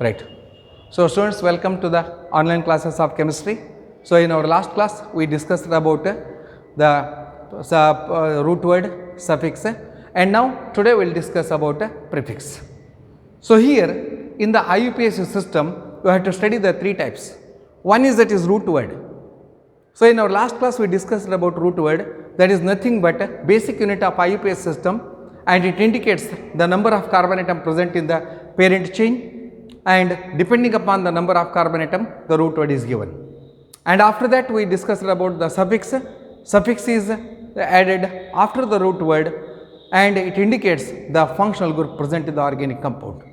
Right. So students, welcome to the online classes of chemistry. So in our last class we discussed about the root word, suffix, and now today we will discuss about prefix. So here in the IUPAC system you have to study the three types. One is that is root word. So in our last class we discussed about root word, that is nothing but a basic unit of IUPAC system, and it indicates the number of carbon atom present in the parent chain, and depending upon the number of carbon atom the root word is given. And after that we discussed about the suffix. Suffix is added after the root word and it indicates the functional group present in the organic compound.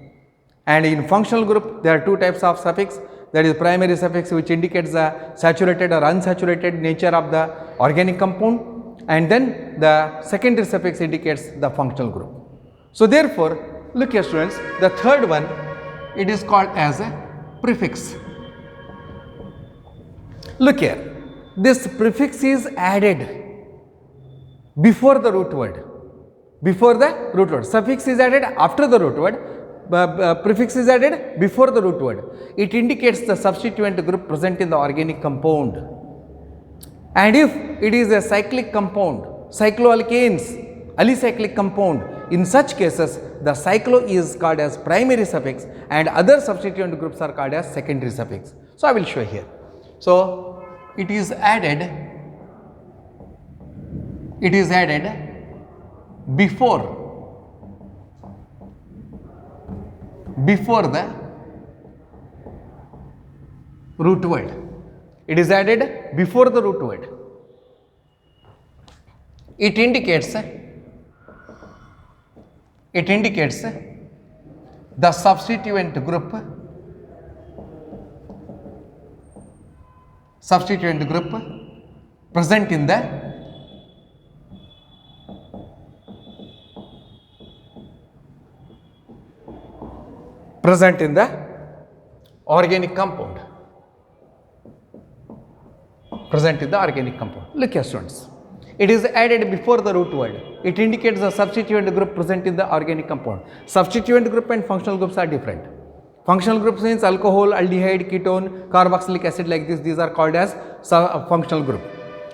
And in functional group there are two types of suffix, that is primary suffix which indicates the saturated or unsaturated nature of the organic compound, and then the secondary suffix indicates the functional group. So therefore, look here students, the third one, it is called as a prefix. Look here, this prefix is added before the root word. Before the root word. Suffix is added after the root word. Prefix is added before the root word. It indicates the substituent group present in the organic compound. And if it is a cyclic compound, cycloalkanes, alicyclic compound, in such cases the cyclo is called as primary suffix and other substituent groups are called as secondary suffix. So I will show here. So it is added before the root word. It is added before the root word. It indicates the substituent group present in the organic compound. Look here students, it is added before the root word. It indicates the substituent group present in the organic compound. Substituent group and functional groups are different. Functional groups means alcohol, aldehyde, ketone, carboxylic acid, like this, these are called as functional group.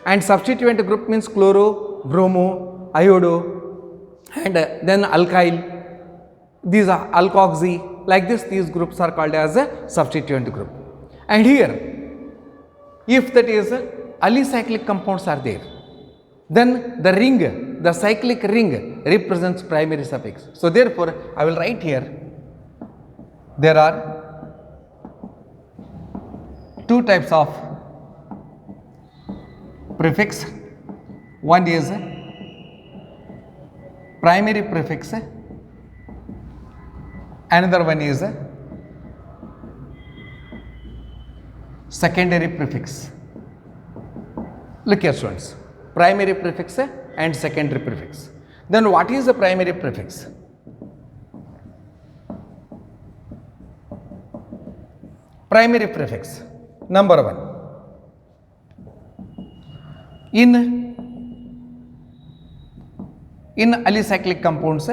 And substituent group means chloro, bromo, iodo, and then alkyl, these are alkoxy, like this, these groups are called as a substituent group. And here, if that is alicyclic compounds are there, then the ring, the cyclic ring represents primary suffix. So therefore, I will write here, there are two types of prefix. One is primary prefix, another one is secondary prefix. Look here students, primary prefix and secondary prefix. Then what is the primary prefix? Primary prefix, number one, in alicyclic compounds,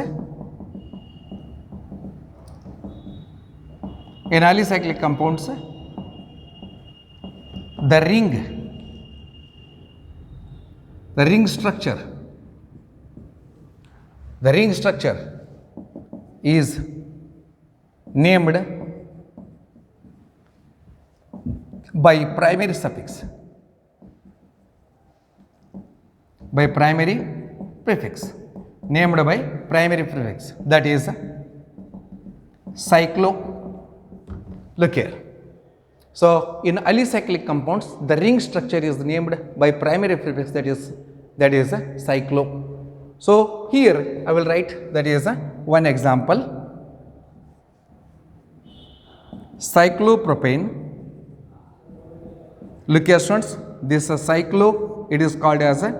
the ring structure is named by primary suffix, that is cyclo. Look here. So in alicyclic compounds the ring structure is named by primary prefix, that is cyclo. So here I will write, that is one example, cyclopropane. Look here students, this cyclo, it is called as a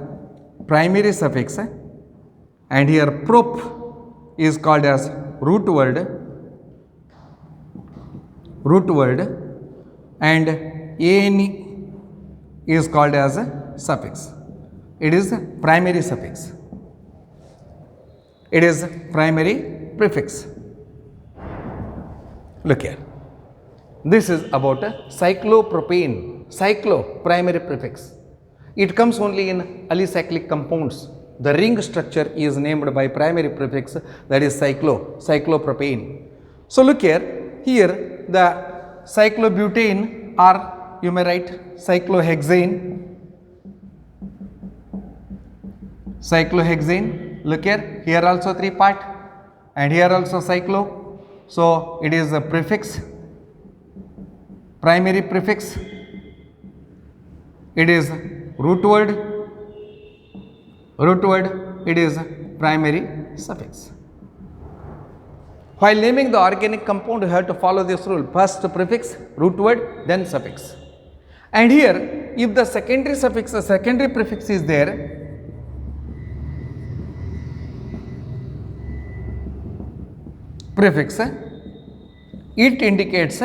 primary suffix, and here prop is called as root word, and ane is called as a suffix. It is primary suffix. It is primary prefix. Look here. This is about a cyclopropane, cyclo primary prefix. It comes only in alicyclic compounds. The ring structure is named by primary prefix, that is cyclopropane. So look here the cyclobutane, or you may write cyclohexane. Look here also 3 part, and here also cyclo. So it is a prefix, primary prefix. It is root word, it is primary suffix. While naming the organic compound, you have to follow this rule: first prefix, root word, then suffix. And here, if the secondary suffix, the secondary prefix is there, prefix, it indicates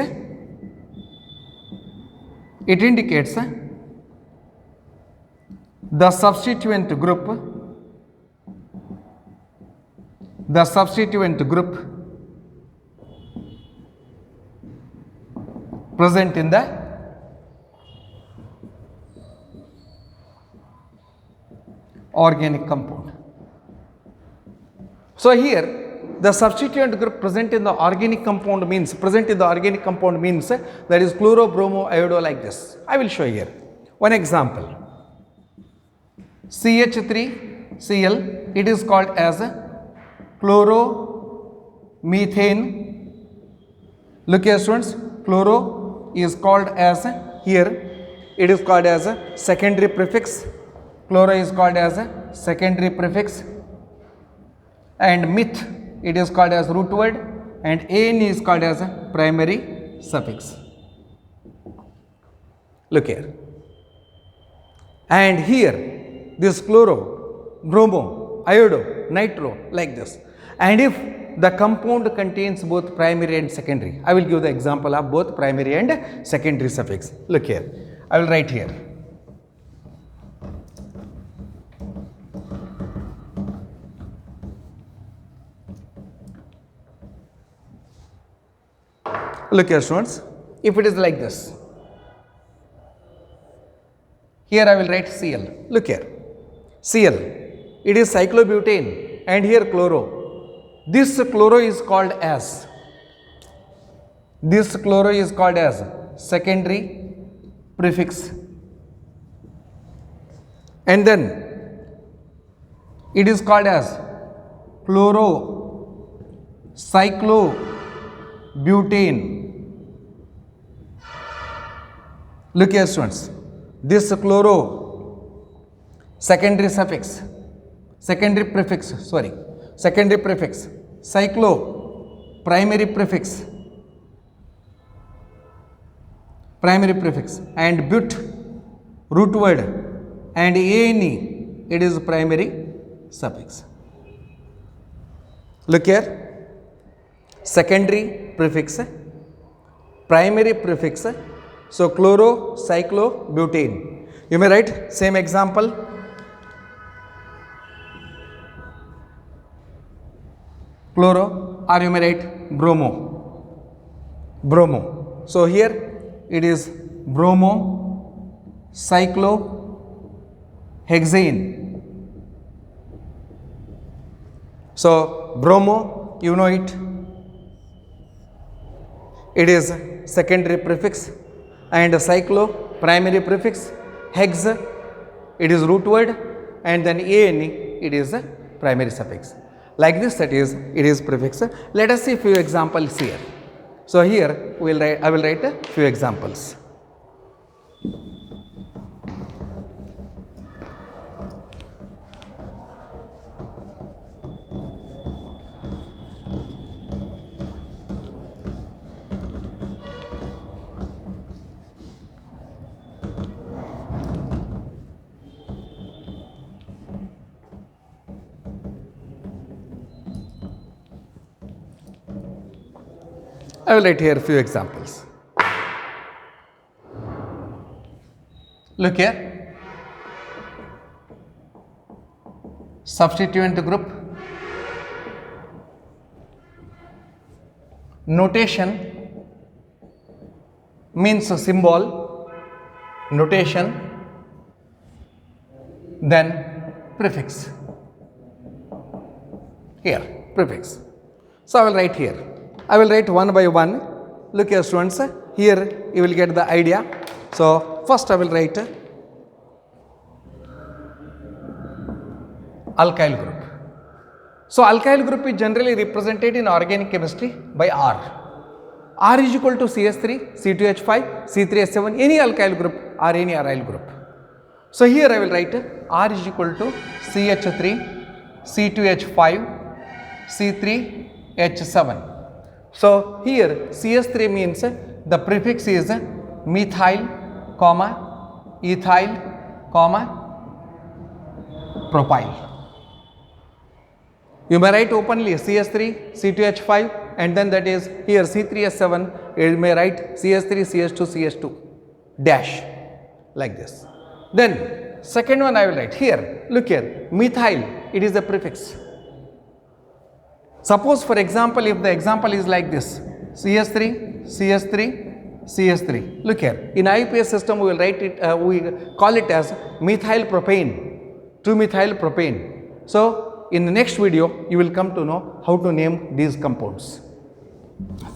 the substituent group present in the organic compound. So here the substituent group present in the organic compound means that is chloro-bromo-iodo, like this. I will show here one example. CH3Cl, it is called as chloromethane. Look here students, chloro is called as, here it is called as a secondary prefix. Chloro is called as a secondary prefix, and meth, it is called as root word, and an is called as a primary suffix. Look here. And here this chloro, bromo, iodo, nitro, like this. And if the compound contains both primary and secondary, I will give the example of both primary and secondary suffix. Look here, I will write here. Look here students, if it is like this, here I will write Cl. Look here, Cl, it is cyclobutane, and here chloro. This chloro is called as secondary prefix, and then it is called as chlorocyclobutane. Look here students, this chloro secondary prefix, cyclo primary prefix, and but root word, and ane, it is primary suffix. Look here, secondary prefix, primary prefix, so chlorocyclobutane. You may write same example. Chloro, or you may write bromo. So here it is bromo cyclohexane. So bromo, you know it is secondary prefix, and cyclo primary prefix, hex, it is root word, and then an, it is a primary suffix. Like this, that is, it is prefix. Let us see few examples here. So here I will write a few examples. I will write here a few examples. Look here, substituent group, notation means a symbol, notation, then prefix. Here, prefix. So I will write here. I will write one by one. Look here, students. Here you will get the idea. So first I will write alkyl group. So alkyl group is generally represented in organic chemistry by R. R is equal to CS3, C2H5, C3H7, any alkyl group or any aryl group. So here I will write R is equal to CH3, C2H5, C3H7. So here CS3 means the prefix is methyl, comma, ethyl, comma, propyl. You may write openly CS3, C2H5 and then that is here C3H7, you may write CS3, CH2, CH2 dash like this. Then second one I will write here, look here, methyl, it is a prefix. Suppose for example, if the example is like this, CS3, CH3, CH3, look here, in IUPAC system we will write it, we call it as methyl propane, 2-methyl propane. So in the next video, you will come to know how to name these compounds.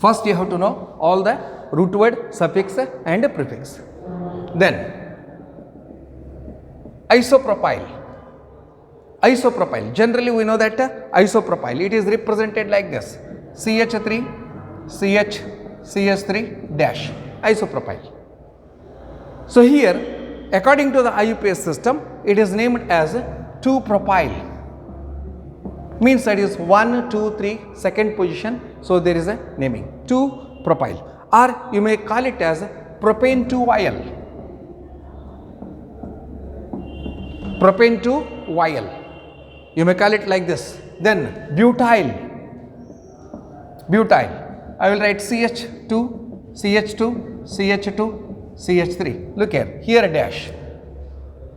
First, you have to know all the root word, suffix and prefix. Then, isopropyl. Isopropyl. Generally, we know that isopropyl, it is represented like this. CH3, CH, CH3 dash. Isopropyl. So here, according to the IUPAC system, it is named as 2-propyl. Means that is 1, 2, 3, second position. So there is a naming 2-propyl, or you may call it as propane 2-vial. Propane 2-vial. You may call it like this. Then butyl. Butyl. I will write CH2, CH2, CH2, CH3. Look here. Here a dash.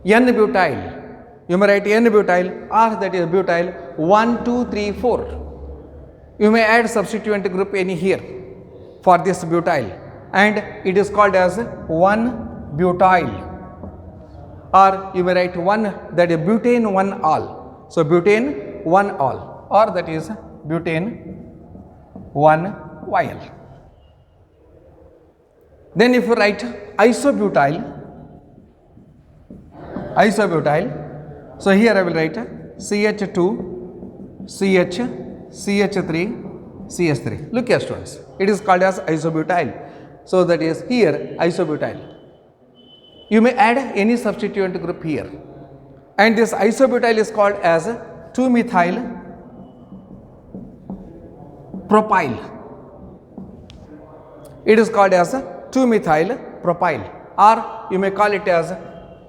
N-butyl. You may write N-butyl or that is butyl 1, 2, 3, 4. You may add substituent group any here for this butyl and it is called as 1-butyl, or you may write 1 that is butane 1-all. So butane 1-all or that is butane 1-vial. Then if you write isobutyl, so here I will write CH2, CH, CH3, CH3. Look here students, it is called as isobutyl. So that is here isobutyl. You may add any substituent group here. And this isobutyl is called as 2-methyl propyl. It is called as 2-methyl propyl, or you may call it as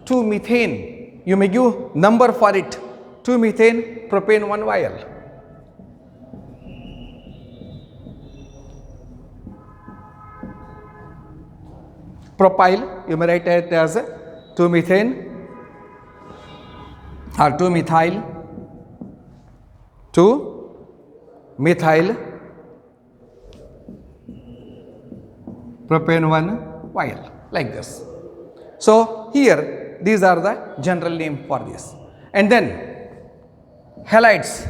2-methane. You may give number for it, 2-methane propane 1-vial. Propyl, you may write it as 2-methane or 2-methyl, 2-methyl propane 1-vial like this. So here these are the general name for this. And then halides.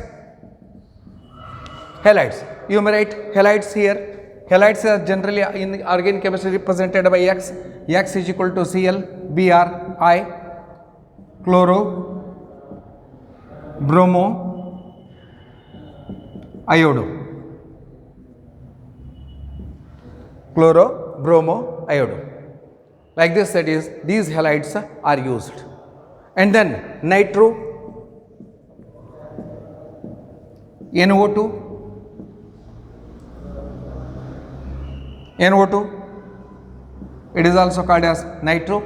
Halides. You may write halides here. Halides are generally in organic chemistry represented by X. X is equal to Cl, Br, I, chloro, bromo, iodo. Chloro, bromo, iodo. Like this, that is, these halides are used. And then nitro, NO2, it is also called as nitro.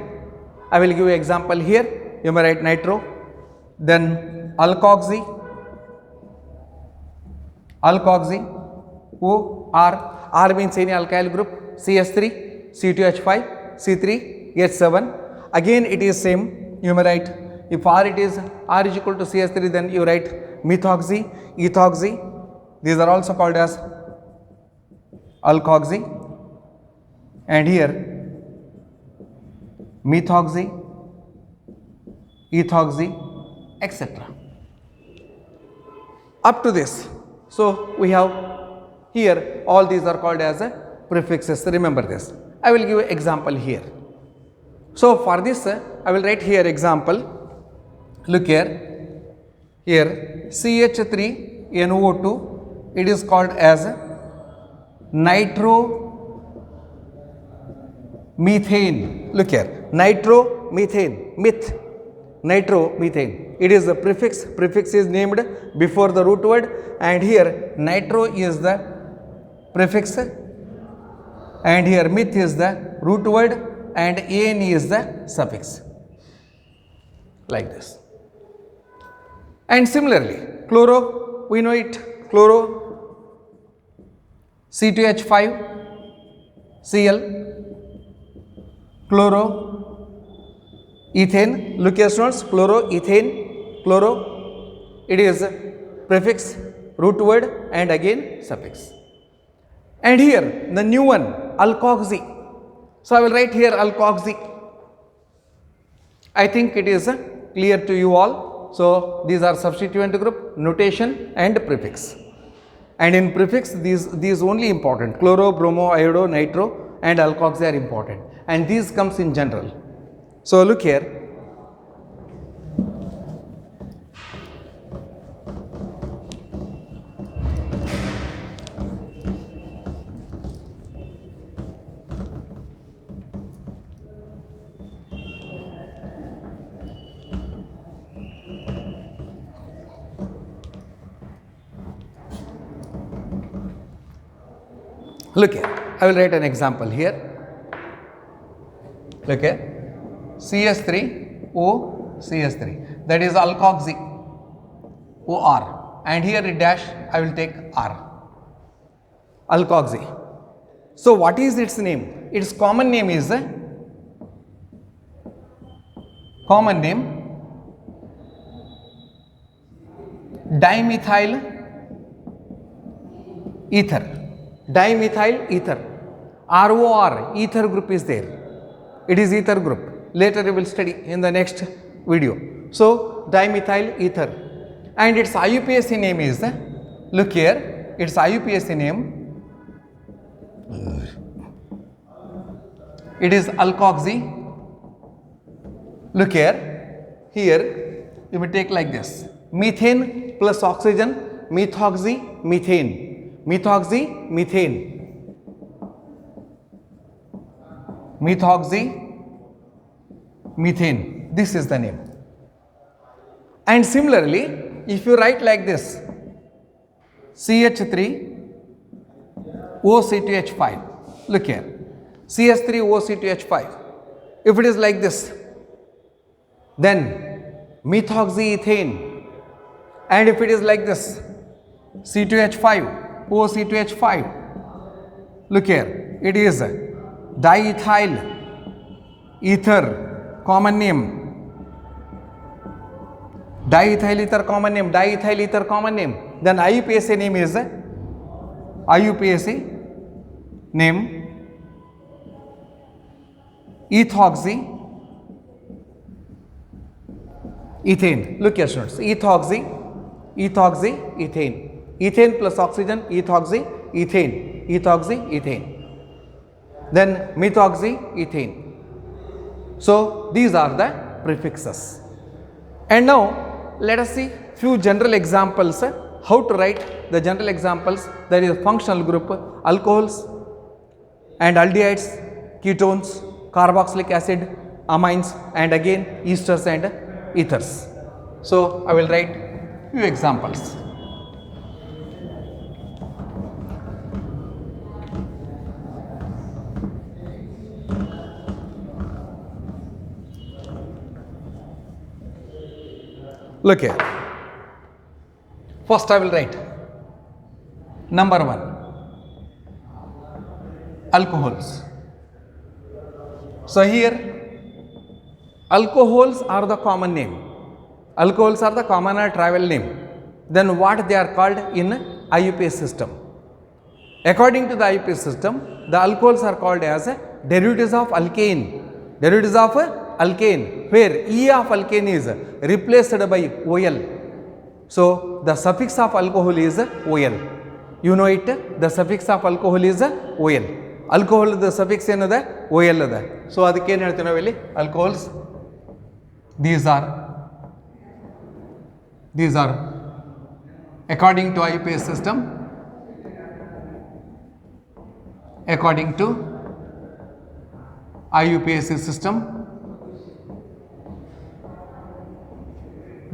I will give you example here. You may write nitro. Then alkoxy, O, R means any alkyl group, CS3, C2H5, C3H7. Again it is same. You may write, if R is equal to CS3, then you write methoxy, ethoxy. These are also called as alkoxy. And here methoxy, ethoxy, etc. Up to this. So we have here all these are called as prefixes. Remember this. I will give an example here. So for this I will write here example. Look here. Here CH3NO2, it is called as nitromethane. Look here, nitromethane, nitromethane. It is a prefix. Prefix is named before the root word, and here nitro is the prefix, and here meth is the root word, and an is the suffix. Like this. And similarly, chloro, we know it, chloro, C2H5, Cl, chloro, ethane. Look here students, chloro, ethane, chloro, it is prefix, root word, and again suffix. And here the new one, alkoxy. So I will write here alkoxy. I think it is clear to you all. So these are substituent group, notation and prefix. And in prefix these only important, chloro, bromo, iodo, nitro and alkoxy are important, and these comes in general. So look here. Look here, I will write an example here. Look here, CS3O, CS3, that is alkoxy, OR, and here it dash, I will take R, alkoxy. So what is its name? Its common name is dimethyl ether. Dimethyl ether, ROR, ether group is there. It is ether group. Later we will study in the next video. So dimethyl ether, and its IUPAC name is, look here, its IUPAC name, it is alkoxy. Look here, you may take like this, methane plus oxygen, methoxy, methane. Methoxy, methane, methoxy, methane, this is the name. And similarly, if you write like this, CH3OC2H5, look here, CH3OC2H5, if it is like this, then methoxyethane, and if it is like this, C2H5, OC2H5, look here, it is diethyl ether, common name, diethyl ether common name, diethyl ether common name, then IUPAC name is, IUPAC name, ethoxy ethane. Look here students, ethoxy, ethane. Ethane plus oxygen, ethoxy, ethane. Then methoxy, ethane. So these are the prefixes. And now let us see few general examples, how to write the general examples, that is functional group, alcohols and aldehydes, ketones, carboxylic acid, amines, and again esters and ethers. So I will write few examples. Look here. First I will write number 1, alcohols. So here alcohols are the common name. Alcohols are the common or travel name. Then what they are called in IUPAC system? According to the IUPAC system, the alcohols are called as derivatives of alkane. Derivatives of alkane, where E of alkane is replaced by OL. So the suffix of alcohol is OL. You know it, the suffix of alcohol is OL. Alcohol the suffix ಏನದ OL ಅದ. So ಅದಕ್ಕೆ ಏನು ಹೇಳ್ತೀವಿ ನಾವಿಲ್ಲಿ alcohols. These are according to IUPAC system, according to IUPAC system,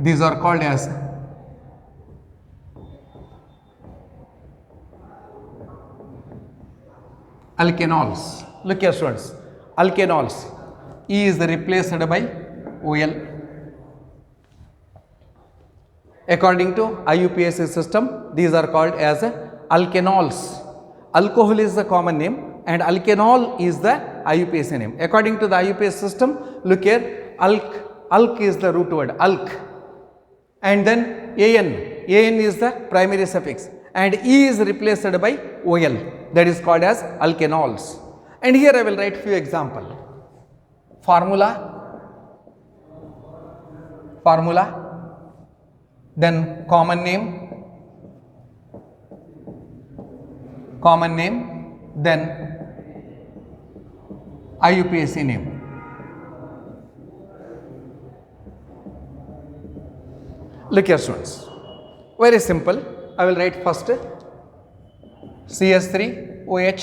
these are called as alkanols. Look here students, alkanols, E is replaced by OL. According to IUPAC system, these are called as alkanols. Alcohol is the common name and alkanol is the IUPAC name. According to the IUPAC system, look here, alk is the root word, alk, and then an is the primary suffix, and E is replaced by OL, that is called as alkanols. And here I will write few example. Formula, then common name, then IUPAC name. Look here students, very simple. I will write first CH3OH,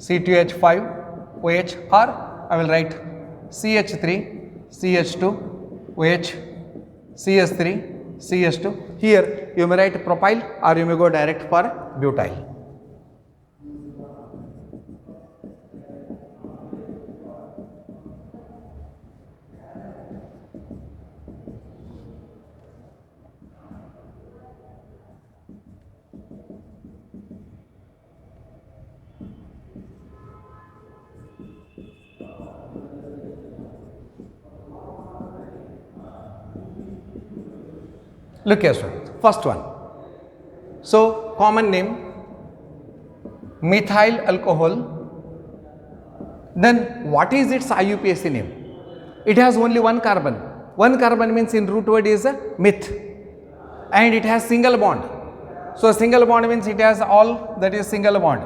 C2H5OH, or I will write CH3CH2OH, CH3 CH2. Here you may write propyl or you may go direct for butyl. Look here students, first one. So common name methyl alcohol. Then what is its IUPAC name? It has only one carbon. One carbon means in root word is meth, and it has single bond. So single bond means it has all, that is single bond.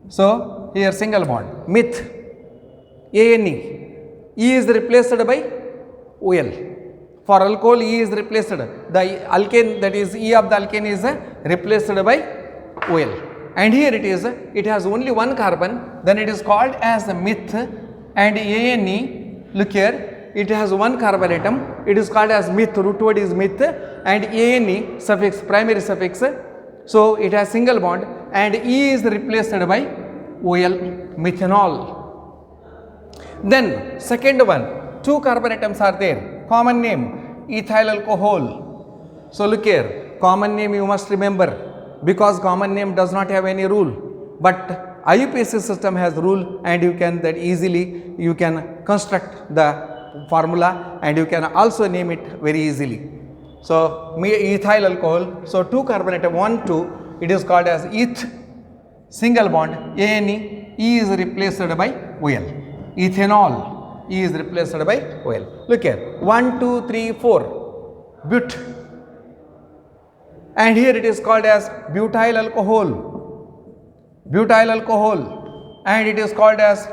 So here single bond, meth, ANE, E is replaced by OL. For alcohol, E is replaced, the alkane, that is E of the alkane is replaced by OL, and here it has only one carbon, then it is called as meth, and ANE, look here, it has one carbon atom, it is called as meth, root word is meth, and ANE suffix, primary suffix, so it has single bond, and E is replaced by OL, methanol. Then second one, two carbon atoms are there. Common name ethyl alcohol. So look here, common name you must remember, because common name does not have any rule, but IUPAC system has rule, and you can that easily you can construct the formula, and you can also name it very easily. So ethyl alcohol, so two carbon atom 1 2, it is called as eth, single bond, ANE, E is replaced by OL. Ethanol, E is replaced by OL. Look here, 1 2 3 4, but, and here it is called as butyl alcohol, and it is called as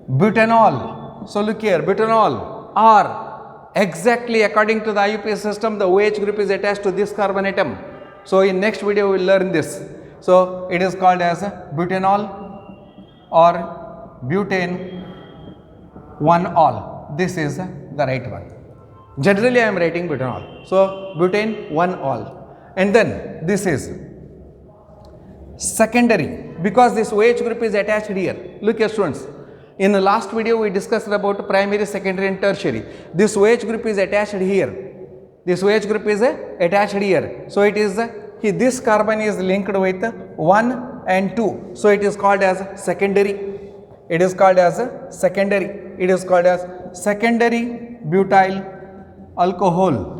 butanol. So look here, butanol, or exactly according to the IUPAC system, the OH group is attached to this carbon atom. So in next video we will learn this. So it is called as butanol or butane 1-ol. This is the right one. Generally I am writing butanol. So butane 1-ol, and then this is secondary, because this OH group is attached here. Look here students, in the last video we discussed about primary, secondary and tertiary. This OH group is attached here. This OH group is attached here. So it is this carbon is linked with 1 and 2. So it is called as secondary. It is called as secondary. It is called as secondary butyl alcohol.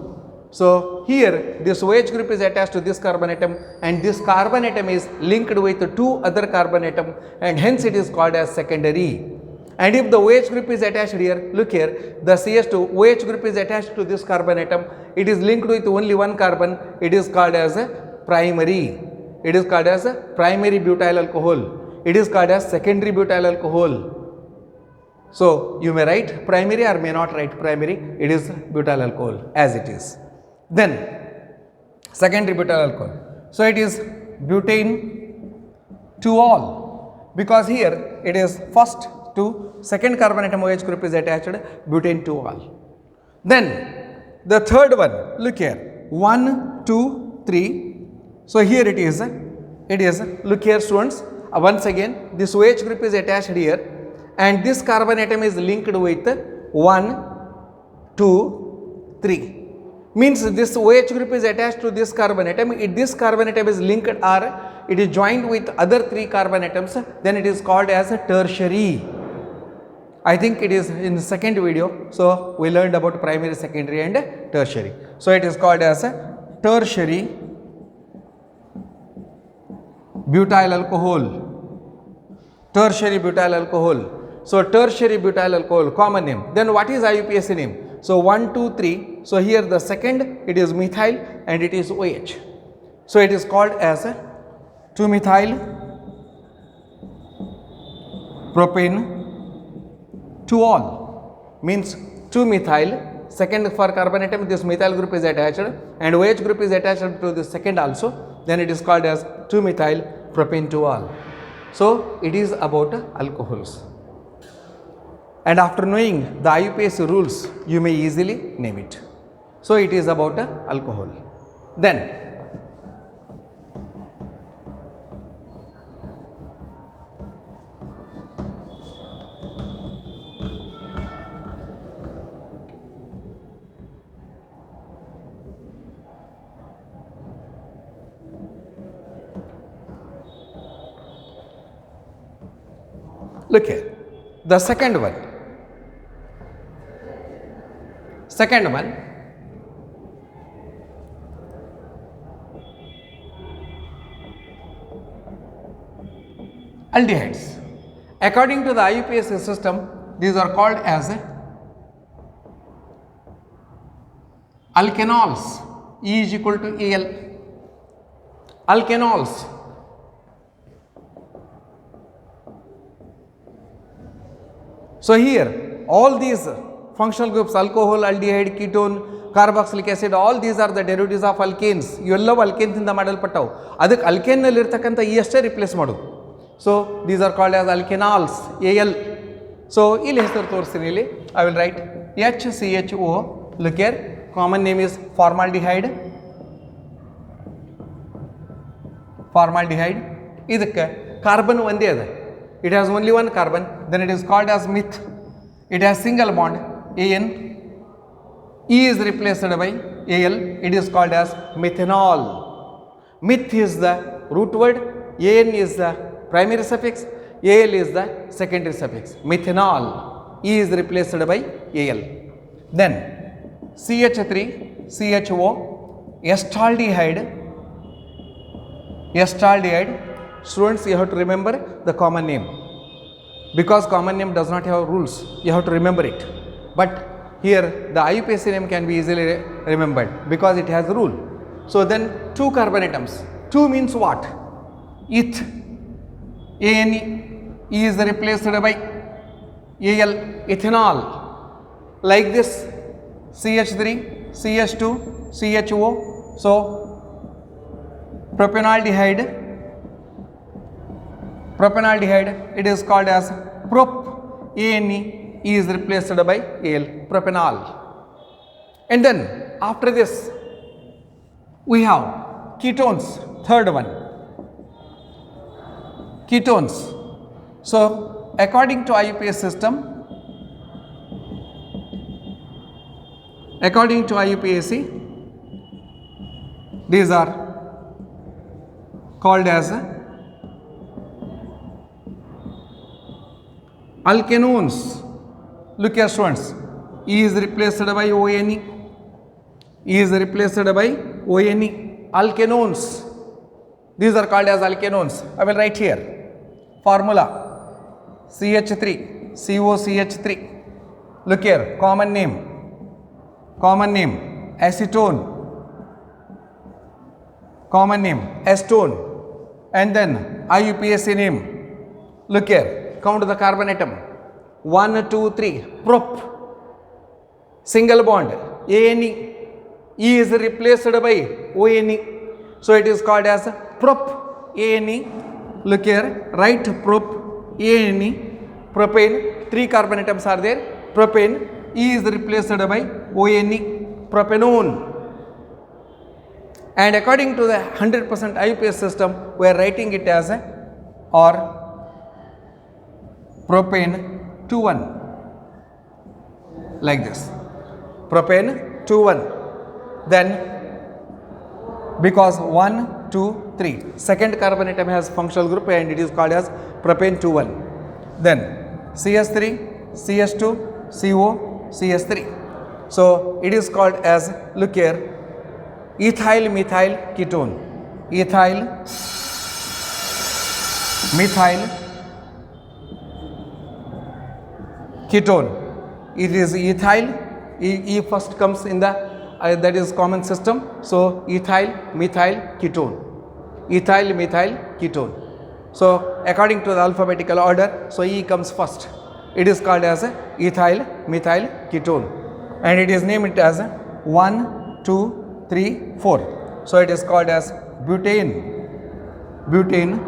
So here this OH group is attached to this carbon atom, and this carbon atom is linked with two other carbon atom, and hence it is called as secondary. And if the OH group is attached here, look here, the CH2 OH group is attached to this carbon atom. It is linked with only one carbon. It is called as a primary. It is called as a primary butyl alcohol. It is called as secondary butyl alcohol. So you may write primary or may not write primary. It is butyl alcohol as it is. Then secondary butyl alcohol. So it is butane 2-ol, because here it is first to second carbon atom OH group is attached, butane 2-ol. Then the third one, look here, 1, 2, 3. So here it is, look here students, once again this OH group is attached here and this carbon atom is linked with 1, 2, 3. Means this OH group is attached to this carbon atom. If this carbon atom is linked or it is joined with other 3 carbon atoms, then it is called as a tertiary. I think it is in the second video. So we learned about primary, secondary and tertiary. So it is called as a tertiary butyl alcohol. Tertiary butyl alcohol. So tertiary butyl alcohol, common name. Then what is IUPAC name? So 1, 2, 3. So here the second, it is methyl and it is OH. So it is called as a 2-methyl propane 2-ol. Means 2-methyl, second for carbon atom, this methyl group is attached and OH group is attached to the second also. Then it is called as 2-methyl propane 2-ol. So it is about alcohols. And after knowing the IUPAC rules, you may easily name it. So it is about alcohol. Then look here, the second one. Second one, aldehydes. According to the IUPAC system, these are called as alkanols. E is equal to Al. Alkanols. So here all these functional groups, alcohol, aldehyde, ketone, carboxylic acid, all these are the derivatives of alkanes. ಇವೆಲ್ಲವೂ alkanes ಇಂದ ಮಾಡಲ್ಪಟ್ಟವು. ಅದಕ್ಕೆ alkane ನಲ್ಲಿ ಇರತಕ್ಕಂತ E ಅಷ್ಟೇ replace ಮಾಡೋದು. So these are called as alkanols, Al. So ಇಲ್ಲಿ ಹೆಸರು ತೋರಿಸ್ತೀನಿ ಇಲ್ಲಿ. I will write HCHO. Look here, common name is formaldehyde. Formaldehyde. ಇದಕ್ಕೆ ಕಾರ್ಬನ್ ಒಂದೇ ಅದ. It has only one carbon, then it is called as meth. It has single bond, An. E is replaced by Al, it is called as methanol. Meth is the root word, An is the primary suffix, Al is the secondary suffix. Methanol. E is replaced by Al. Then CH3, CHO, estaldehyde. Estaldehyde. Students, you have to remember the common name. Because common name does not have rules, you have to remember it. But here the IUPAC name can be easily remembered because it has a rule. So then 2 carbon atoms. 2 means what? Eth. Ane. E is replaced by Al. Ethanol. Like this. CH3, CH2, CHO. So propanaldehyde. Propanaldehyde, it is called as prop. Ane. E is replaced by Al. Propanol. And then after this we have ketones, third one. Ketones. So according to IUPAC system, according to IUPAC, these are called as alkanones. Look here students, E is replaced by ONE. E is replaced by ONE. Alkanones. These are called as alkanones. I will write here. Formula CH3, COCH3. Look here, common name, acetone, common name, acetone, and then IUPAC name. Look here, count the carbon atom, 1, 2, 3, prop, single bond, ANE, E is replaced by ONE, so it is called as prop ANE. Look here, right, prop ANE, propane, 3 carbon atoms are there, propane, E is replaced by ONE, propanone. And according to the 100% IUPAC system, we are writing it as or propane 2,1, like this, propane 2,1. Then because 1, 2, 3, second carbon atom has functional group and it is called as propane 2,1. Then CH3, CH2, CO, CH3. So it is called as, look here, ethyl methyl ketone, ethyl methyl ketone. It is ethyl, E first comes in the that is common system. So ethyl methyl ketone, ethyl methyl ketone. So according to the alphabetical order, so E comes first. It is called as ethyl methyl ketone, and it is named as 1, 2, 3, 4. So it is called as butane, butane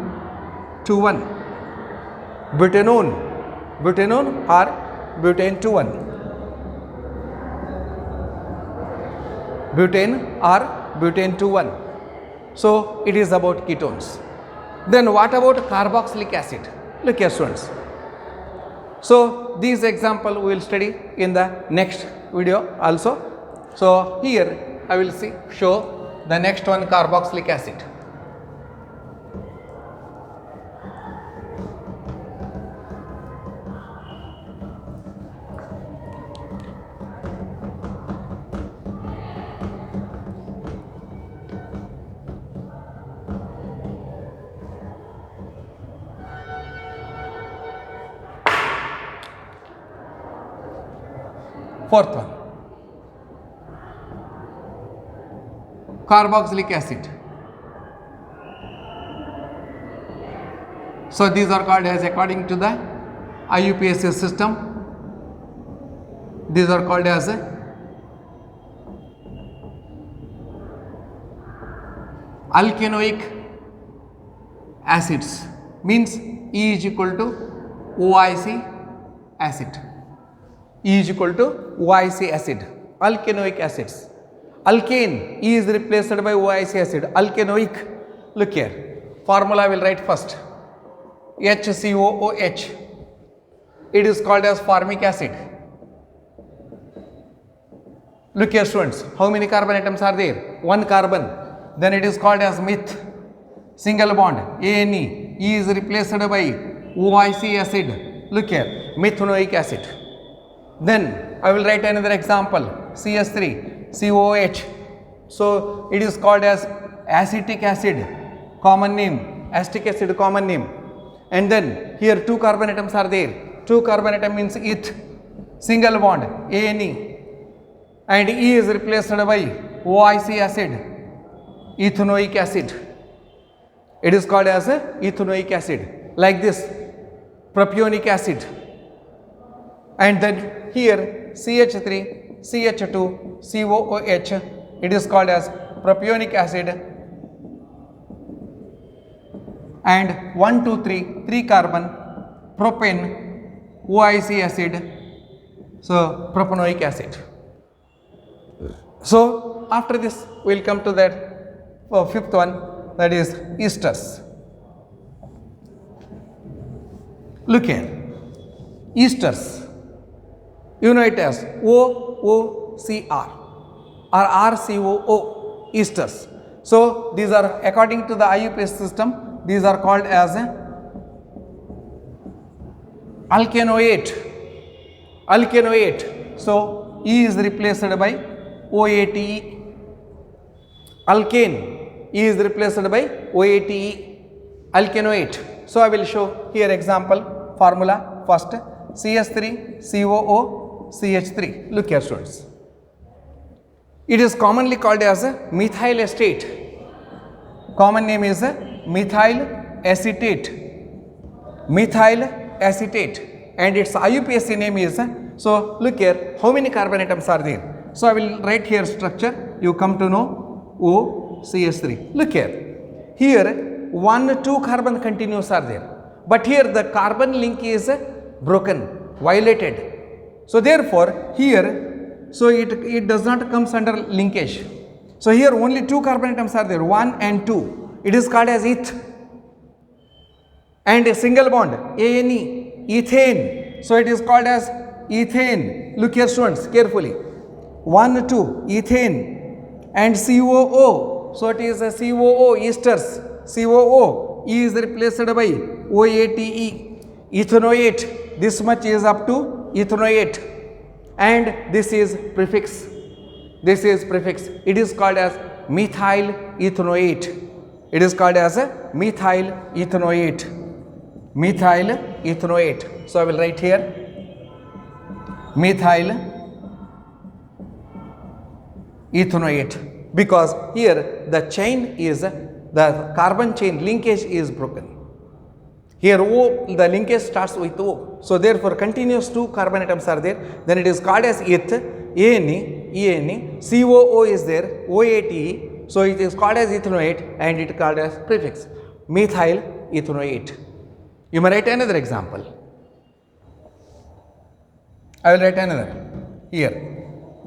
2,1, butanone, butanone or butane 2,1, butane or butane 2,1. So it is about ketones. Then what about carboxylic acid? Look here, students. So these example we will study in the next video also. So here I will show the next one, carboxylic acid. Fourth one, carboxylic acid. So these are called as, according to the IUPAC system, these are called as alkanoic acids, means E is equal to OIC acid. E is equal to OIC acid, alkanoic acids. Alkane, E is replaced by OIC acid, alkanoic. Look here, formula I will write first, HCOOH. It is called as formic acid. Look here, students, how many carbon atoms are there? 1 carbon. Then it is called as meth, single bond, ANE. E is replaced by OIC acid. Look here, methanoic acid. Then I will write another example, CH3, COOH. So it is called as acetic acid, common name, acetic acid, common name. And then here 2 carbon atoms are there. 2 carbon atom means eth, single bond, ANE. And E is replaced by OIC acid, ethanoic acid. It is called as ethanoic acid, like this, propionic acid. And then here CH3, CH2, COOH, it is called as propionic acid. And 1, 2, 3, 3 carbon, propane, OIC acid, so propanoic acid. So after this we will come to that fifth one, that is esters. Look here, esters, you know it as OOCR or RCOO, esters. So these are, according to the IUPAC system, these are called as alkanoate, alkanoate. So E is replaced by OATE, alkane, E is replaced by OATE, alkanoate. So I will show here example formula first, CS3, COO, CH3. Look here students. It is commonly called as a methyl acetate. Common name is methyl acetate. Methyl acetate. And its IUPAC name is, so look here, how many carbon atoms are there? So I will write here structure, you come to know OCH3. Look here, here 1, 2 carbon continuous are there. But here the carbon link is broken, violated. So therefore here, so it does not comes under linkage. So here only 2 carbon atoms are there, 1 and 2. It is called as eth. And a single bond, ANE, ethane. So it is called as ethane. Look here students, carefully. 1, 2, ethane. And COO. So it is a COO, esters. COO, E is replaced by OATE, ethanoate. This much is up to ethanoate. And this is prefix. This is prefix. It is called as methyl ethanoate. It is called as a methyl ethanoate. Methyl ethanoate. So I will write here methyl ethanoate, because here the chain is, the carbon chain linkage is broken. Here O, the linkage starts with O. So therefore continuous 2 carbon atoms are there. Then it is called as eth, ANE, COO is there, OATE. So it is called as ethanoate and it is called as prefix, methyl ethanoate. You may write another example. I will write another. Here,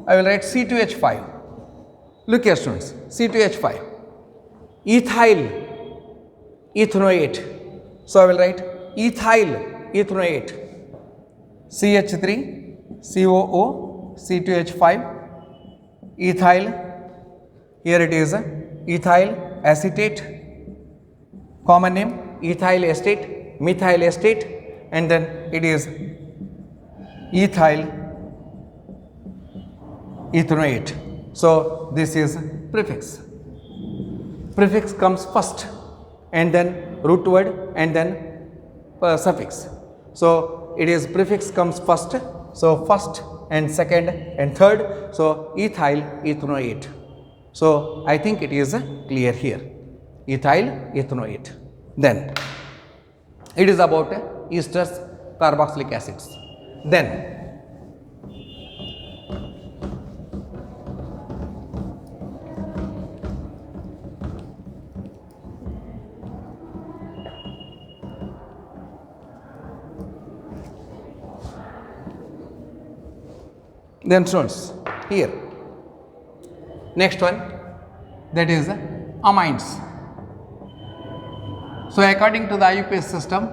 I will write C2H5. Look here students, C2H5. Ethyl ethanoate. So I will write ethyl ethanoate. CH3, COO, C2H5, ethyl. Here it is ethyl acetate. Common name ethyl acetate, methyl acetate, and then it is ethyl ethanoate. So this is prefix. Prefix comes first and then root word and then suffix. So it is prefix comes first. So first and second and third. So ethyl ethanoate. So I think it is clear here. Ethyl ethanoate. Then it is about esters, carboxylic acids. Then students, here next one, that is amines. So according to the IUPAC system,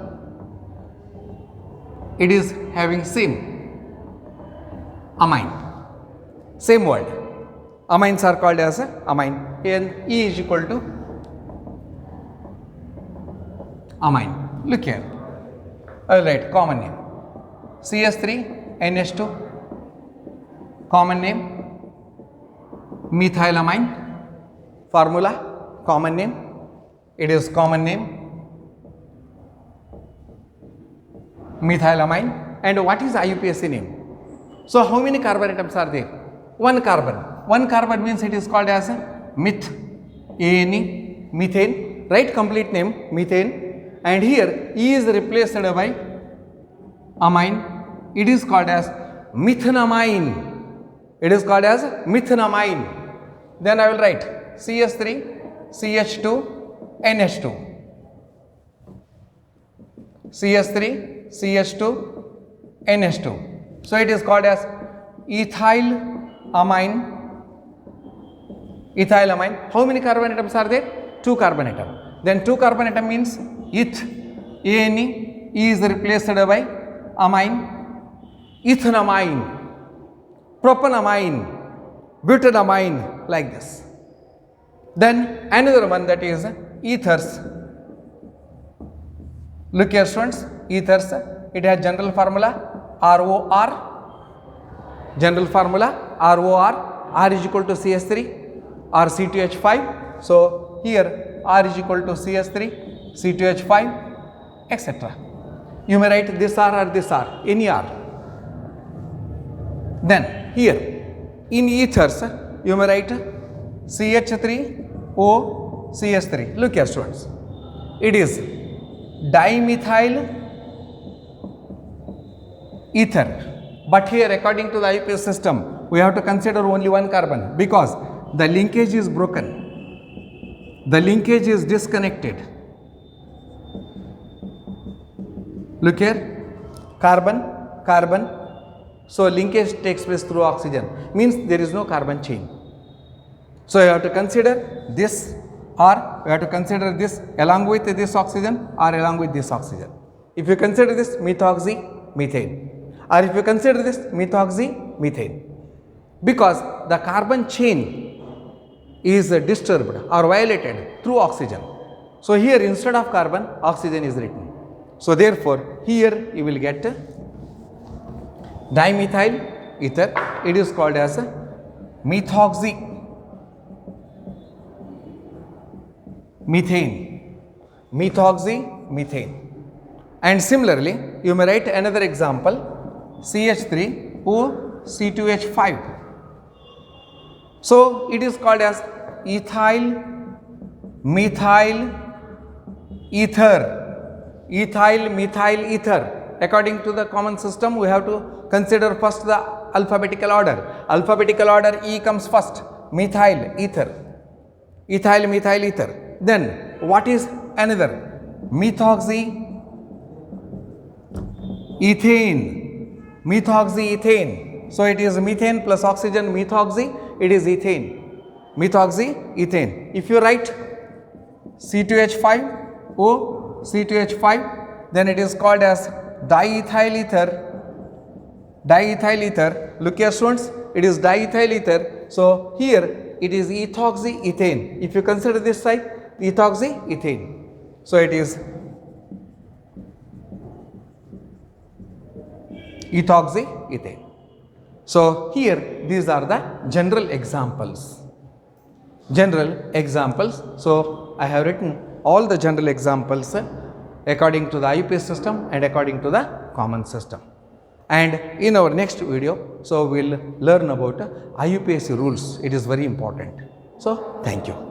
it is having same amine, same word. Amines are called as amine, and E is equal to amine. Look here, I will write common name CS3 NH2. Common name methylamine. Formula common name, it is common name methylamine. And what is IUPAC name? So how many carbon atoms are there? 1 carbon. 1 carbon means it is called as meth, ANE, methane, right? Complete name methane. And here E is replaced by amine. It is called as methanamine. It is called as methanamine. Then I will write CS3, CH2, NH2. CS3, CH2, NH2. So it is called as ethylamine. Ethylamine. How many carbon atoms are there? 2 carbon atom. Then 2 carbon atom means eth, ANE, E is replaced by amine, ethanamine, propanamine, butanamine, like this. Then another one, that is ethers. Look here students, ethers, it has general formula ROR, general formula ROR, R is equal to CS3 or C2H5. So here R is equal to CS3, C2H5, etc. you may write this R or this R, any R. Then here in ethers you may write CH3O CH3. Look here students, it is dimethyl ether. But here according to the IUPAC system we have to consider only one carbon because the linkage is broken, the linkage is disconnected. Look here, carbon, carbon, so linkage takes place through oxygen, means there is no carbon chain. So you have to consider this, or you have to consider this along with this oxygen or along with this oxygen. If you consider this methoxy methane, or if you consider this methoxy methane, because the carbon chain is disturbed or violated through oxygen. So here instead of carbon, oxygen is written. So therefore here you will get dimethyl ether. It is called as methoxy methane, methoxy methane. And similarly you may write another example, CH3O C2H5. So it is called as ethyl methyl ether, ethyl methyl ether. According to the common system we have to consider first the alphabetical order. Alphabetical order, E comes first, methyl ether, ethyl methyl ether. Then what is another? Methoxy ethane, methoxy ethane. So it is methane plus oxygen, methoxy, it is ethane, methoxy ethane. If you write C2H5O C2H5, then it is called as diethyl ether, diethyl ether. Look here students, it is diethyl ether. So here it is ethoxy ethane. If you consider this side, ethoxy ethane. So it is ethoxy ethane. So here these are the general examples. General examples. So I have written all the general examples according to the IUPAC system and according to the common system. And in our next video, so we will learn about IUPAC rules. It is very important. So thank you.